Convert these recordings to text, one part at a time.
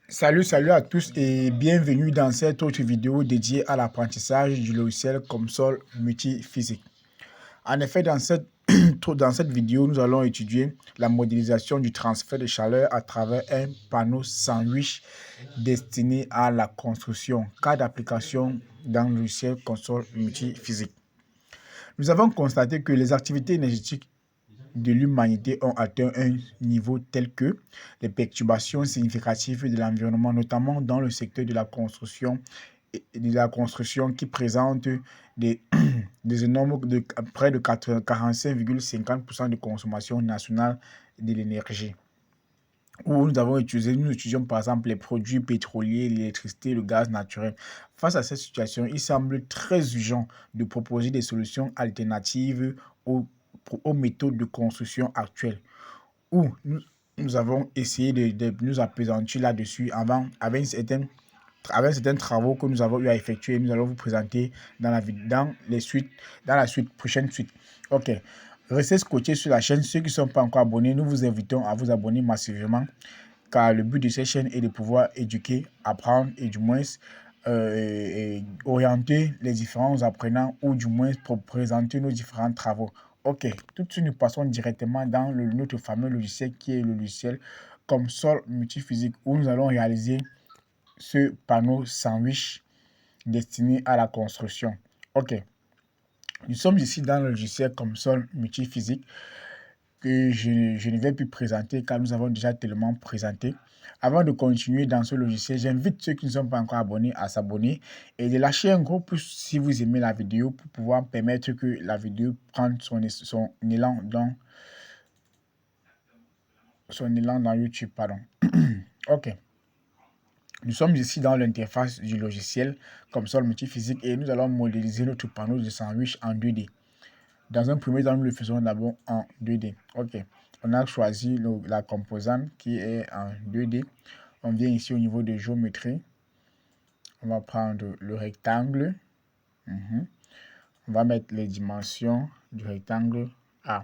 Salut à tous et bienvenue dans cette autre vidéo dédiée à l'apprentissage du logiciel COMSOL multiphysique. En effet, dans cette vidéo, nous allons étudier la modélisation du transfert de chaleur à travers un panneau sandwich destiné à la construction, cas d'application dans le logiciel COMSOL multiphysique. Nous avons constaté que les activités énergétiques de l'humanité ont atteint un niveau tel que les perturbations significatives de l'environnement, notamment dans le secteur de la construction qui présente des, des énormes de près de 45,50% de consommation nationale de l'énergie. Où nous étudions par exemple les produits pétroliers, l'électricité, le gaz naturel. Face à cette situation, il semble très urgent de proposer des solutions alternatives aux méthodes de construction actuelles, où nous avons essayé de nous appesantir là-dessus avec certains travaux que nous avons eu à effectuer. Nous allons vous présenter dans la prochaine suite. Ok, restez scotchés sur la chaîne. Ceux qui ne sont pas encore abonnés, nous vous invitons à vous abonner massivement, car le but de cette chaîne est de pouvoir éduquer, apprendre et du moins orienter les différents apprenants, ou du moins pour présenter nos différents travaux. Ok, tout de suite nous passons directement dans notre fameux logiciel qui est le logiciel COMSOL multiphysique, où nous allons réaliser ce panneau sandwich destiné à la construction. Ok, nous sommes ici dans le logiciel COMSOL multiphysique que je ne vais plus présenter car nous avons déjà tellement présenté. Avant de continuer dans ce logiciel, j'invite ceux qui ne sont pas encore abonnés à s'abonner et de lâcher un gros pouce si vous aimez la vidéo pour pouvoir permettre que la vidéo prenne son élan dans YouTube. Pardon. Ok. Nous sommes ici dans l'interface du logiciel COMSOL multiphysique et nous allons modéliser notre panneau de sandwich en 2D. Dans un premier temps, nous le faisons d'abord en 2D. Ok, on a choisi la composante qui est en 2D. On vient ici au niveau de géométrie. On va prendre le rectangle. On va mettre les dimensions du rectangle A.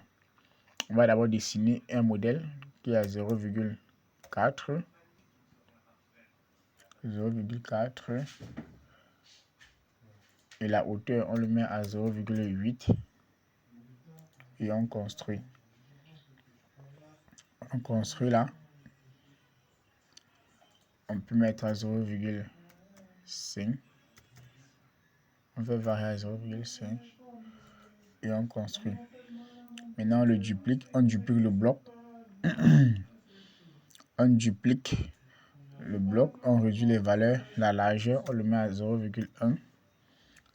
On va d'abord dessiner un modèle qui est à 0,4. Et la hauteur, on le met à 0,8. Et on construit. On construit là. On peut mettre à 0,5. On fait varier à 0,5 et on construit. Maintenant, on duplique le bloc. On duplique le bloc, on réduit les valeurs. La largeur, on le met à 0,1.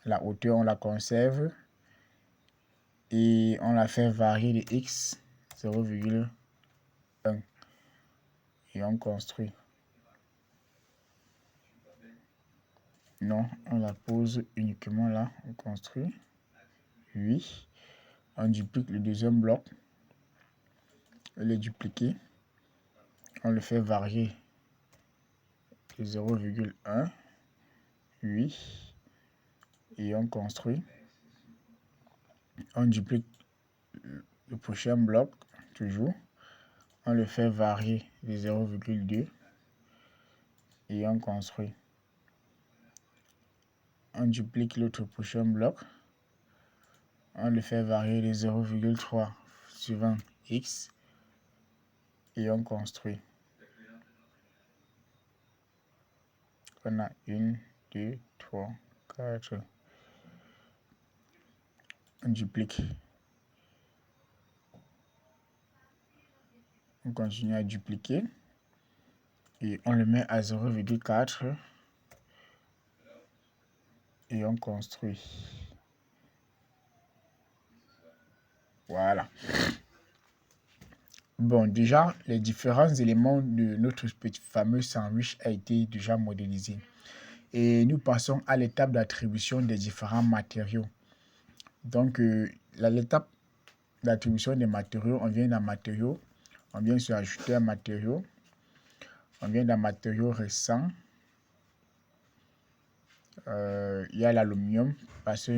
La hauteur, on la conserve. Et on la fait varier de x 0,1. Et on construit. Non, on la pose uniquement là. On construit. Oui. On duplique le deuxième bloc. On le duplique. On le fait varier de 0,1. Oui. Et on construit. On duplique le prochain bloc, toujours. On le fait varier de 0,2. Et on construit. On duplique l'autre prochain bloc. On le fait varier de 0,3 suivant x. Et on construit. On a 1, 2, 3, 4. On duplique. On continue à dupliquer. Et on le met à 0,4. Et on construit. Voilà. Bon, déjà, les différents éléments de notre petit fameux sandwich a été déjà modélisé. Et nous passons à l'étape d'attribution des différents matériaux. Donc, l'étape d'attribution des matériaux, on vient dans matériaux, on vient sur ajouter un matériau, on vient dans matériaux récents. Il y a l'aluminium parce que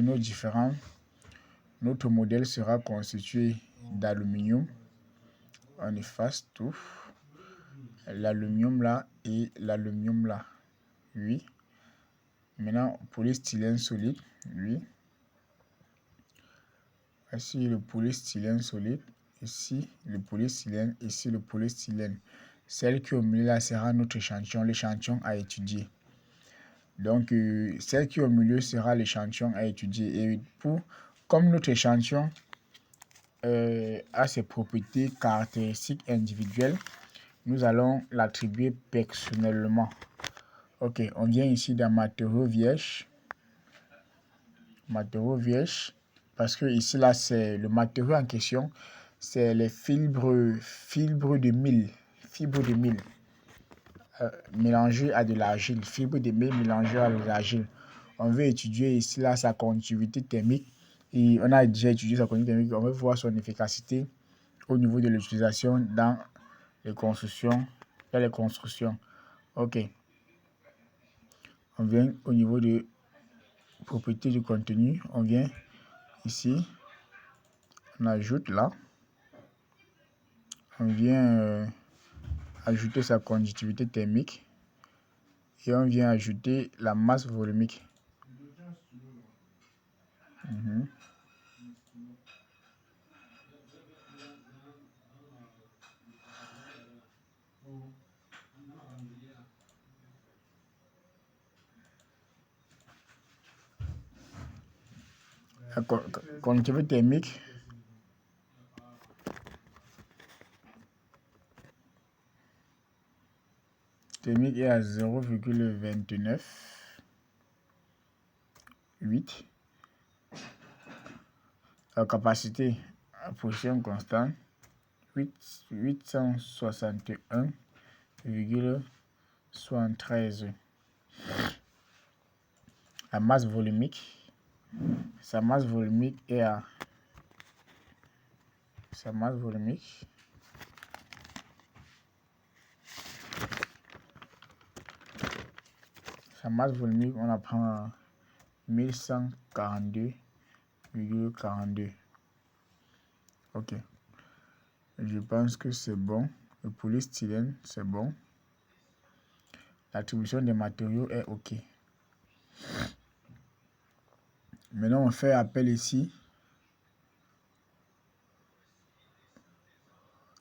notre modèle sera constitué d'aluminium. On efface tout. l'aluminium là et l'aluminium là. Oui. Maintenant, polystyrène solide. Oui. Ici, le polystyrène solide. Ici, le polystyrène. Ici, le polystyrène. Celle qui est au milieu là sera notre échantillon, l'échantillon à étudier. Donc, celle qui est au milieu sera l'échantillon à étudier. Et comme notre échantillon a ses propriétés caractéristiques individuelles, nous allons l'attribuer personnellement. Ok, on vient ici dans matériaux vierges. Matériaux vierges. Parce que ici, là, c'est le matériau en question. C'est les fibres de mil. Fibres de mil. Mélangées à de l'argile. Fibres de mil mélangées à de l'argile. On veut étudier ici, là, sa conductivité thermique. Et on a déjà étudié sa conductivité thermique. On veut voir son efficacité au niveau de l'utilisation dans les constructions. Ok. On vient au niveau de propriété du contenu. On vient ici. On ajoute là. On vient ajouter sa conductivité thermique. Et on vient ajouter la masse volumique. La conductivité thermique est à 0,298. La capacité à position constante 861,73. La masse volumique, sa masse volumique est à on apprend à 1142,42. Ok. Je pense que c'est bon. Le polystyrène, c'est bon. L'attribution des matériaux est ok. Maintenant, on fait appel ici.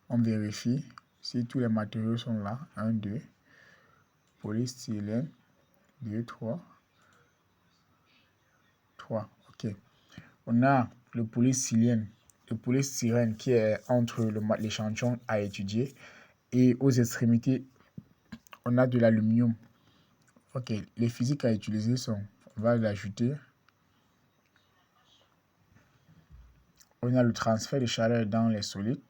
On vérifie si tous les matériaux sont là. 1, 2. Polystyrène. 2, 3. Ok. On a le polystyrène qui est entre l'échantillon à étudier et aux extrémités, on a de l'aluminium. Ok, les physiques à utiliser sont, on va l'ajouter. On a le transfert de chaleur dans les solides.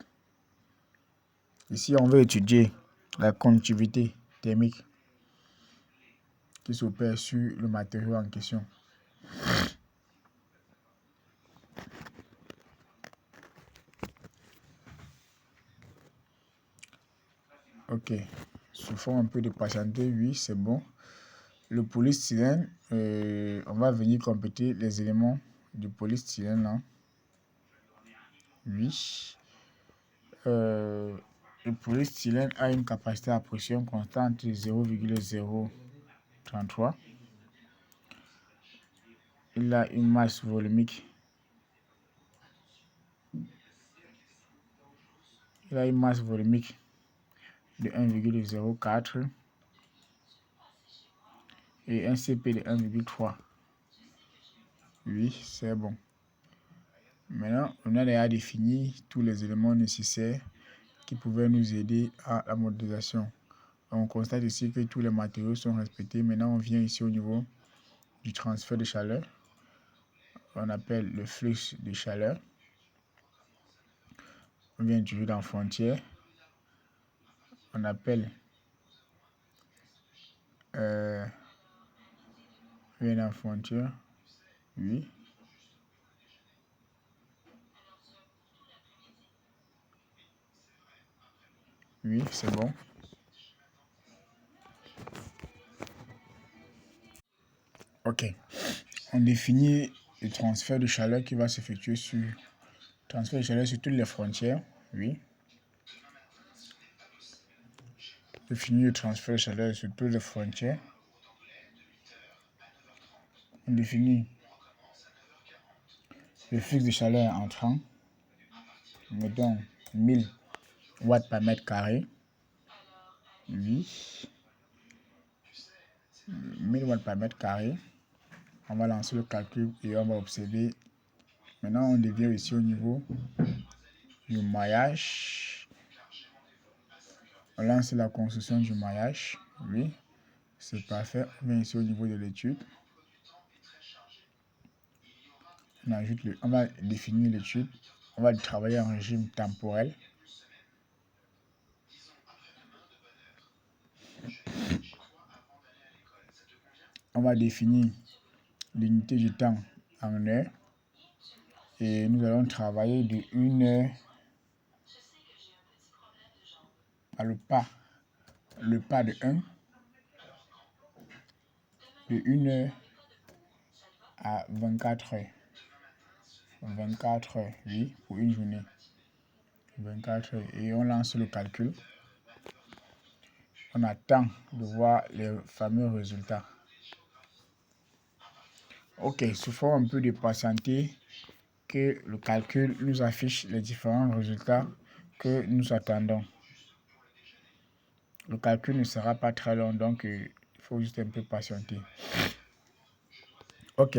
Ici, on veut étudier la conductivité thermique qui s'opère sur le matériau en question. Ok, souffrons un peu de patienter, oui, c'est bon. Le polystyrène, on va venir compléter les éléments du polystyrène là. Oui. Le polystyrène a une capacité à pression constante de 0,033. Il a une masse volumique. De 1,04 et un CP de 1,3. Oui, c'est bon. Maintenant, on a déjà défini tous les éléments nécessaires qui pouvaient nous aider à la modélisation. On constate ici que tous les matériaux sont respectés. Maintenant, on vient ici au niveau du transfert de chaleur. On appelle le flux de chaleur. On vient toujours dans frontière. On appelle on vient dans frontière. Oui. Oui, c'est bon. Ok. On définit le transfert de chaleur qui va s'effectuer sur toutes les frontières. Oui. définit le transfert de chaleur sur toutes les frontières. On définit le flux de chaleur entrant. Mettons 1000 watts par mètre carré. Oui. 1000 watts par mètre carré. On va lancer le calcul et on va observer. Maintenant, on devient ici au niveau du maillage. On lance la construction du maillage. Oui, c'est parfait. On vient ici au niveau de l'étude. On va définir l'étude. On va travailler en régime temporel. On va définir l'unité du temps en heures. Et nous allons travailler de 1 heure à le pas de 1, de 1 heure à 24 heures. 24 heures, oui, pour une journée. 24 heures. Et on lance le calcul. On attend de voir les fameux résultats. Ok, souffrons un peu de patienter que le calcul nous affiche les différents résultats que nous attendons. Le calcul ne sera pas très long, donc il faut juste un peu patienter. Ok,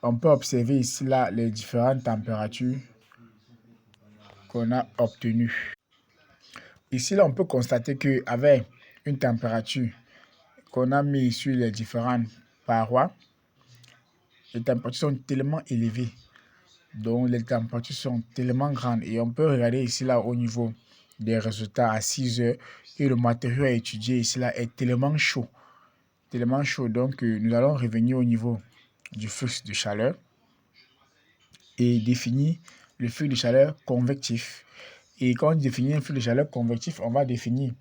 on peut observer ici là les différentes températures qu'on a obtenues. Ici là, on peut constater qu'avec une température qu'on a mis sur les différentes parois, les températures sont tellement élevées. Donc les températures sont tellement grandes et on peut regarder ici là au niveau des résultats à 6 heures et le matériau à étudier ici là est tellement chaud. Tellement chaud. Donc nous allons revenir au niveau du flux de chaleur et définir le flux de chaleur convectif. Et quand on définit un flux de chaleur convectif, on va définir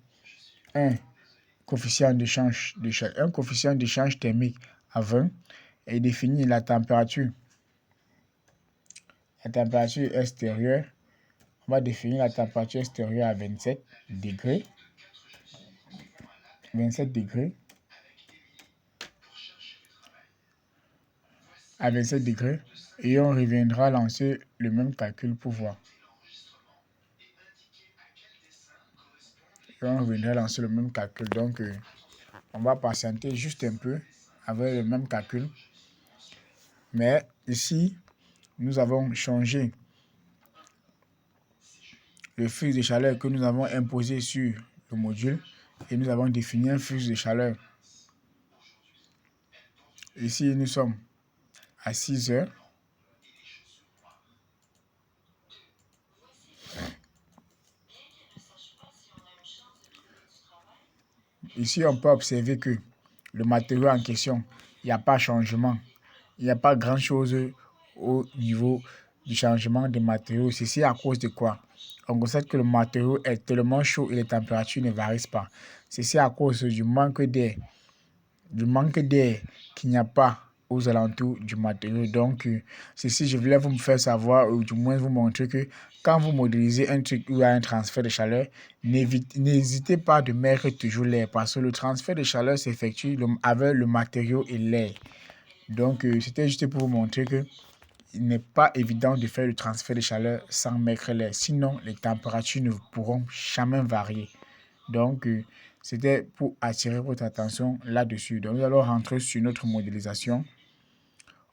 un coefficient d'échange thermique à 20 et définir la température extérieure. On va définir la température extérieure à 27 degrés. 27 degrés. À 27 degrés. Et on reviendra lancer le même calcul pour voir. Donc, on va patienter juste un peu avec le même calcul. Mais ici, nous avons changé le flux de chaleur que nous avons imposé sur le module et nous avons défini un flux de chaleur. Ici, nous sommes à 6 heures. Ici, on peut observer que le matériau en question, il n'y a pas changement. Il n'y a pas grand-chose au niveau du changement des matériaux. Ceci à cause de quoi? On constate que le matériau est tellement chaud et les températures ne varient pas. Ceci à cause du manque d'air. Qu'il n'y a pas aux alentours du matériau. Donc, ceci, je voulais vous faire savoir, ou du moins vous montrer que quand vous modélisez un truc où il y a un transfert de chaleur, n'hésitez pas de mettre toujours l'air parce que le transfert de chaleur s'effectue avec le matériau et l'air. Donc, c'était juste pour vous montrer que il n'est pas évident de faire le transfert de chaleur sans mettre l'air. Sinon, les températures ne pourront jamais varier. Donc, c'était pour attirer votre attention là-dessus. Donc, nous allons rentrer sur notre modélisation.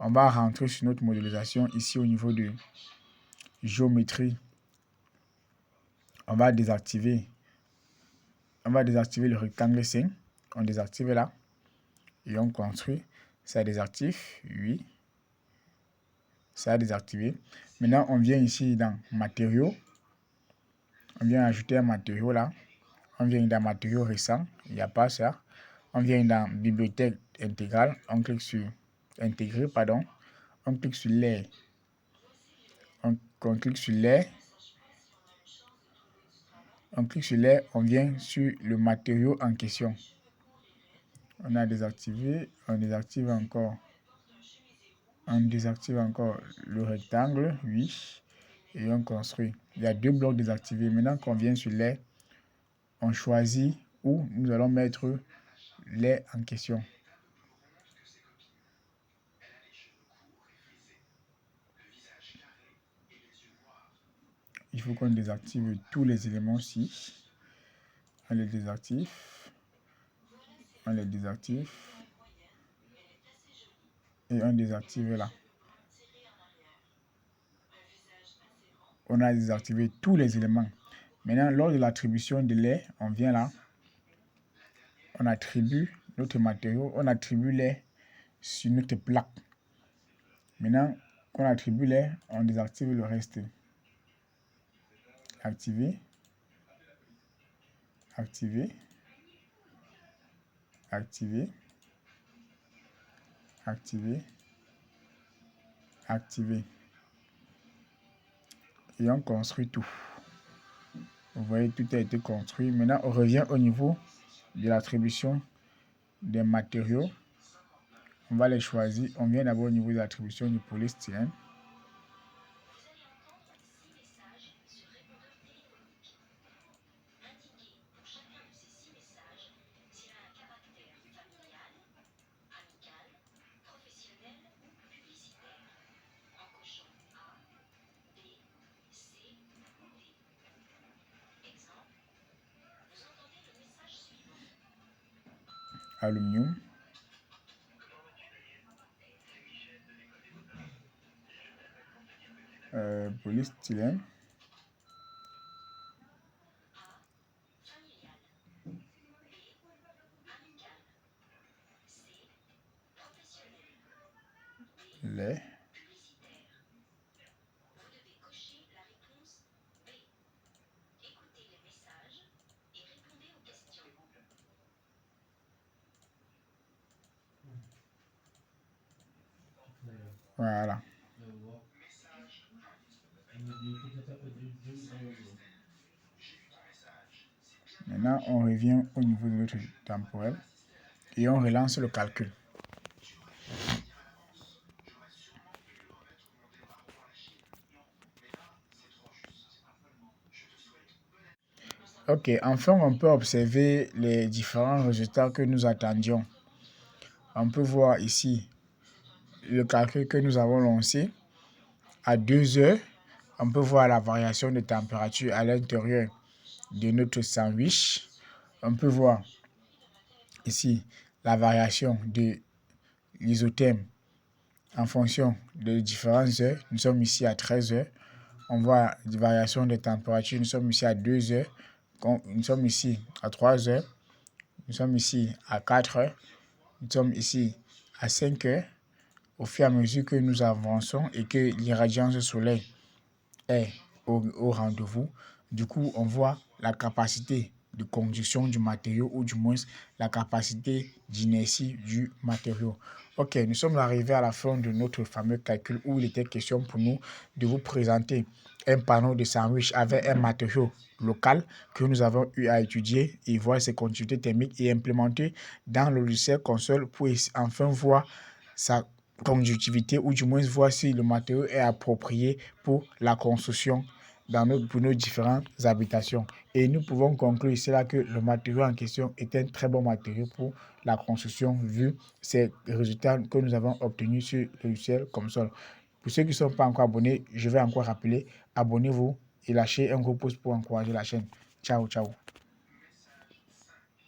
On va rentrer sur notre modélisation ici au niveau de géométrie. On va désactiver le rectangle 5. On désactive là. Et on construit. Ça désactive. Oui. Ça a désactivé. Maintenant, on vient ici dans matériaux. On vient ajouter un matériau là. On vient dans matériaux récents. Il n'y a pas ça. On vient dans bibliothèque intégrale. On clique sur intégrer, pardon. On clique sur l'air. On clique sur l'air. On clique sur l'air. On vient sur le matériau en question. On a désactivé. On désactive encore. On désactive encore le rectangle. Oui. Et on construit. Il y a 2 blocs désactivés. Maintenant qu'on vient sur l'air, on choisit où nous allons mettre les en question. Il faut qu'on désactive tous les éléments ci. On les désactive. On les désactive. Et on désactive là. On a désactivé tous les éléments. Maintenant, lors de l'attribution de lait, on vient là. On attribue notre matériau. On attribue lait sur notre plaque. Maintenant qu'on attribue lait, on désactive le reste. Activer. Activer. Activer. Activer. Activer. Et on construit tout. Vous voyez, tout a été construit. Maintenant, on revient au niveau de l'attribution des matériaux. On va les choisir. On vient d'abord au niveau de l'attribution du polystyrène. Aluminium. Polystyrène. Lait. Voilà. Maintenant, on revient au niveau de notre temporel et on relance le calcul. Ok, enfin, on peut observer les différents résultats que nous attendions. On peut voir ici le calcul que nous avons lancé à 2 heures. On peut voir la variation de température à l'intérieur de notre sandwich. On peut voir ici la variation de l'isotherme en fonction de différentes heures. Nous sommes ici à 13 heures. On voit des variations de température. Nous sommes ici à 2 heures. Nous sommes ici à 3 heures. Nous sommes ici à 4 heures. Nous sommes ici à 5 heures. Au fur et à mesure que nous avançons et que l'irradiance du soleil est au rendez-vous, du coup, on voit la capacité de conduction du matériau ou du moins la capacité d'inertie du matériau. Ok, nous sommes arrivés à la fin de notre fameux calcul où il était question pour nous de vous présenter un panneau de sandwich avec un matériau local que nous avons eu à étudier et voir ses continuités thermiques et implémenter dans le logiciel console pour enfin voir sa conductivité ou du moins voir si le matériau est approprié pour la construction pour nos différentes habitations. Et nous pouvons conclure ici là que le matériau en question est un très bon matériau pour la construction vu ces résultats que nous avons obtenus sur le logiciel console. Pour ceux qui ne sont pas encore abonnés, je vais encore rappeler, abonnez-vous et lâchez un gros pouce pour encourager la chaîne. Ciao, ciao.